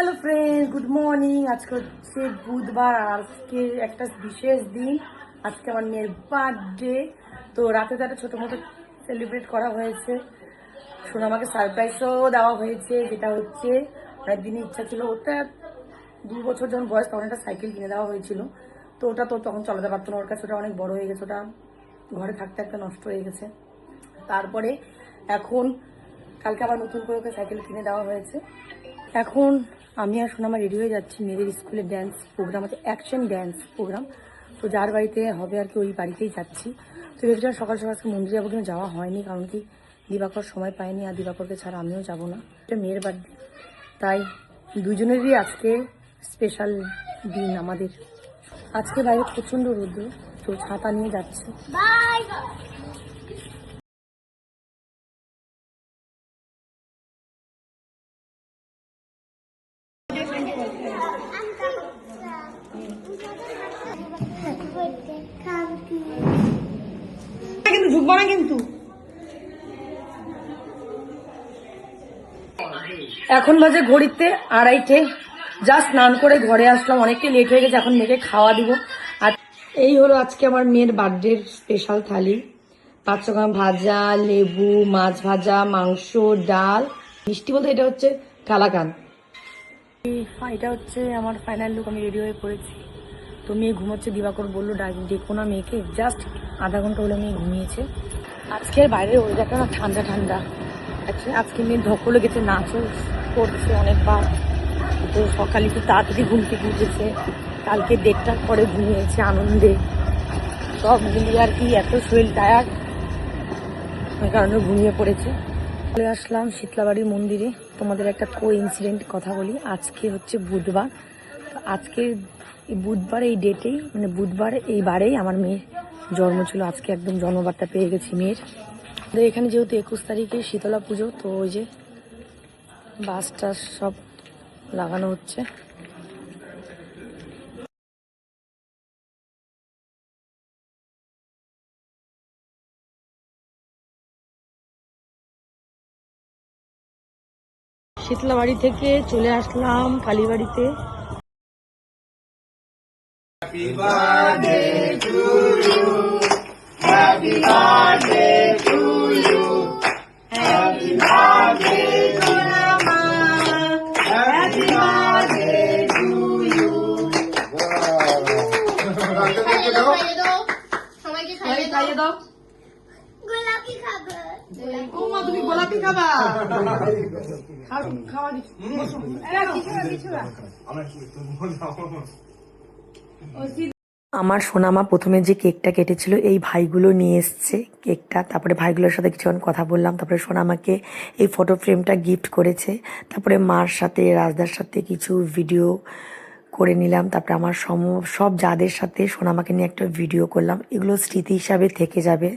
Hello friend, good morning. আজকে হচ্ছে বুধবার আর আজকে একটা বিশেষ দিন। আজকে আমার মেয়ের বার্থডে। তো রাতে তো একটা ছোটো মতো সেলিব্রেট করা হয়েছে। শোনো, আমাকে সারপ্রাইজও দেওয়া হয়েছে, যেটা হচ্ছে অনেক দিনই ইচ্ছা ছিল। ওটা 2 বছর যখন বয়স তখন একটা সাইকেল কিনে দেওয়া হয়েছিল। তো ওটা তো তখন চালাতে পারতো না, ওর কাছে ওটা অনেক বড় হয়ে গেছে, ওটা ঘরে থাকতে থাকতে নষ্ট হয়ে গেছে। তারপরে এখন কালকে আবার নতুন করে ওকে সাইকেল কিনে দেওয়া হয়েছে। এখন আমি আর সোনামা রেডি হয়ে যাচ্ছি। মেয়েদের স্কুলে ড্যান্স প্রোগ্রাম আছে, অ্যাকশন ড্যান্স প্রোগ্রাম। তো যার বাড়িতে হবে আর কি ওই বাড়িতেই যাচ্ছি। তো ভেবেছিলাম সকাল সকাল আজকে মন্দিরে যাবো, কিন্তু যাওয়া হয়নি, কারণ কি দিবাকর সময় পায়নি, আর দিবাকরকে ছাড়া আমিও যাবো না। এটা মেয়ের বার্থডে, তাই দুজনেরই আজকে স্পেশাল দিন আমাদের। আজকে বাইরে প্রচণ্ড রোদ্র, তো ছাতা নিয়ে যাচ্ছে। কিন্তু ঝুঁকবো না কিন্তু। এখন বাজে ঘড়িতে 2:30। জাস্ট স্নান করে ঘরে আসলাম, অনেকটা লেট হয়ে গেছে। এখন মেয়েকে খাওয়া দিব। আর এই হলো আজকে আমার মেয়ের বার্থডের স্পেশাল থালি। 500 গ্রাম ভাজা, লেবু, মাছ ভাজা, মাংস, ডাল, মিষ্টি বলতে এটা হচ্ছে কালাকান। এটা হচ্ছে আমার ফাইনাল লুক। আমি রেডি হয়ে পড়েছি। তো মেয়ে ঘুমোচ্ছে, দিবাকর বললো দেখো না মেয়েকে। জাস্ট আধা ঘন্টা হলো মেয়ে ঘুমিয়েছে। আজকের বাইরের ওয়েদারটা না ঠান্ডা ঠান্ডা। আজকে মেয়ে ধকলে গেছে, নাচও করছে অনেকবার। তো সকালে একটু তাড়াতাড়ি ঘুম থেকে উঠেছে, কালকে 1:30টার পরে ঘুমিয়েছে আনন্দে। সব মিলিয়ে আর কি এত শরীর টায়ার্ড, ওই কারণে ঘুমিয়ে পড়েছে। চলে আসলাম শীতলাবাড়ি মন্দিরে। তোমাদের একটা ইনসিডেন্ট কথা বলি। আজকে হচ্ছে বুধবার। তো আজকে বুধবার এই ডেটেই, মানে বুধবার এই বারেই আমার মেয়ের জন্ম ছিল। আজকে একদম জন্মবারটা পেয়ে গেছি মেয়ের। এখানে যেহেতু 21 তারিখে শীতলা পুজো, তো ওই যে বাস টাস সব লাগানো হচ্ছে। শীতলাবাড়ি থেকে চলে আসলাম কালীবাড়িতে। Happy birthday to you. Happy birthday to you. Happy birthday to Mama. Happy birthday to you. সবাইকে খাইয়ে দাও। গোলাপি খাবে। ও মা, তুমি গোলাপি খাবা? খাওয়া দিচ্ছি। আমার সোনামা প্রথমে যে কেকটা কেটেছিল, এই ভাইগুলো নিয়ে এসছে কেকটা। তারপরে ভাইগুলোর সাথে কিছুক্ষণ কথা বললাম। তারপরে সোনামাকে এই ফটো ফ্রেমটা গিফট করেছে। তারপরে মার সাথে, রাজদার সাথে কিছু ভিডিও করে নিলাম। তারপরে আমার সব যাদের সাথে সোনামাকে নিয়ে একটা ভিডিও করলাম। এগুলো স্মৃতি হিসাবে থেকে যাবে।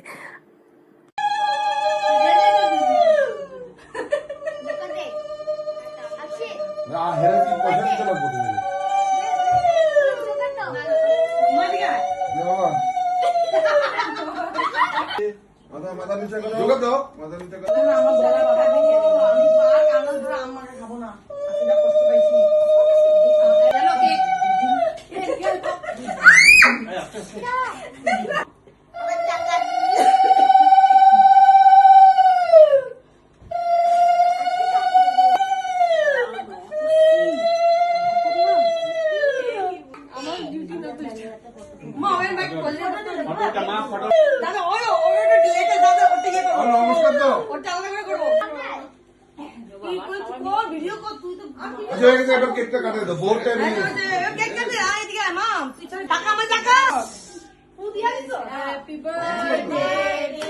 Happy birthday to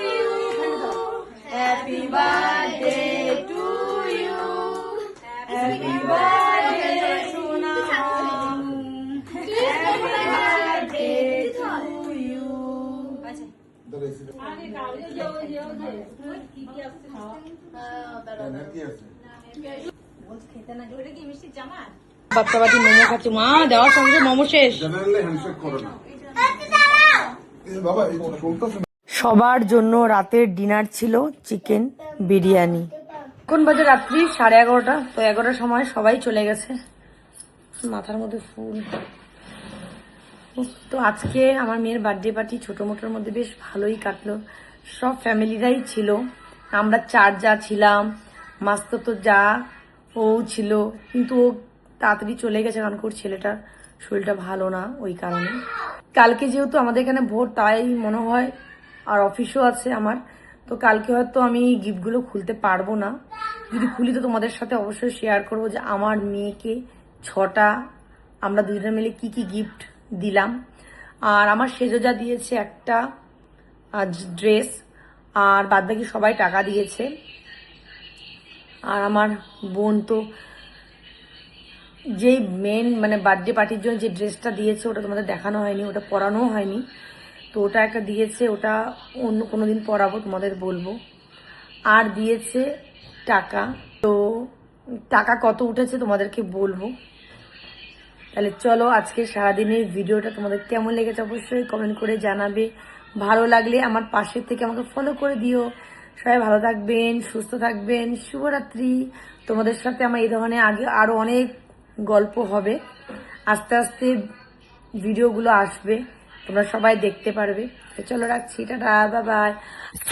you. Happy birthday to you. Happy birthday Sona. Happy birthday to you. বাচ্চাবাটি momo খাচ্ছে মা, দেওয়ার সঙ্গে মোমো শেষ। সবার জন্য রাতের ডিনার ছিল চিকেন বিরিয়ানি। এখন বাজে রাত্রি 11:30। তো 11টার সময় সবাই চলে গেছে। মাথার মধ্যে ফুল। তো আজকে আমার মেয়ের বার্থডে পার্টি ছোটো মোটোর মধ্যে বেশ ভালোই কাটলো। সব ফ্যামিলিরাই ছিল। আমরা 4 যা ছিলাম, মাস্তো তো যা ও ছিল, কিন্তু ও তাড়াতাড়ি চলে গেছে কারণ ওর ছেলেটার শরীরটা ভালো না, ওই কারণে। কালকে যেহেতু আমাদের এখানে ভোট, তাই মনে হয়, আর অফিসও আছে আমার, তো কালকে হয়তো আমি গিফটগুলো খুলতে পারবো না। যদি খুলি তো তোমাদের সাথে অবশ্যই শেয়ার করবো যে আমার মেয়েকে 6টা আমরা দুজনে মিলে কি কি গিফট দিলাম। আর আমার সেজো যা দিয়েছে একটা ড্রেস, আর বাদবাকি সবাই টাকা দিয়েছে। আর আমার বোন তো যেই মেন মানে বার্থডে পার্টির জন্য যে ড্রেসটা দিয়েছে ওটা তোমাদের দেখানো হয়নি, ওটা পরানোও হয়নি। তো ওটা একটা দিয়েছে, ওটা অন্য কোনো দিন পরাবো, তোমাদের বলবো। আর দিয়েছে টাকা। তো টাকা কত উঠেছে তোমাদেরকে বলবো। তাহলে চলো আজকে সারাদিনের ভিডিওটা তোমাদের কেমন লেগেছে অবশ্যই কমেন্ট করে জানাবে। ভালো লাগলে আমার পাশে থেকে আমাকে ফলো করে দিও। সবাই ভালো থাকবেন, সুস্থ থাকবেন, শুভরাত্রি। তোমাদের সাথে আমার এই ধরনের আগে আরো অনেক গল্প হবে, আস্তে আস্তে ভিডিওগুলো আসবে, তোমরা সবাই দেখতে পারবে। তো চলো রাখছি, টাটা, বাই বাই।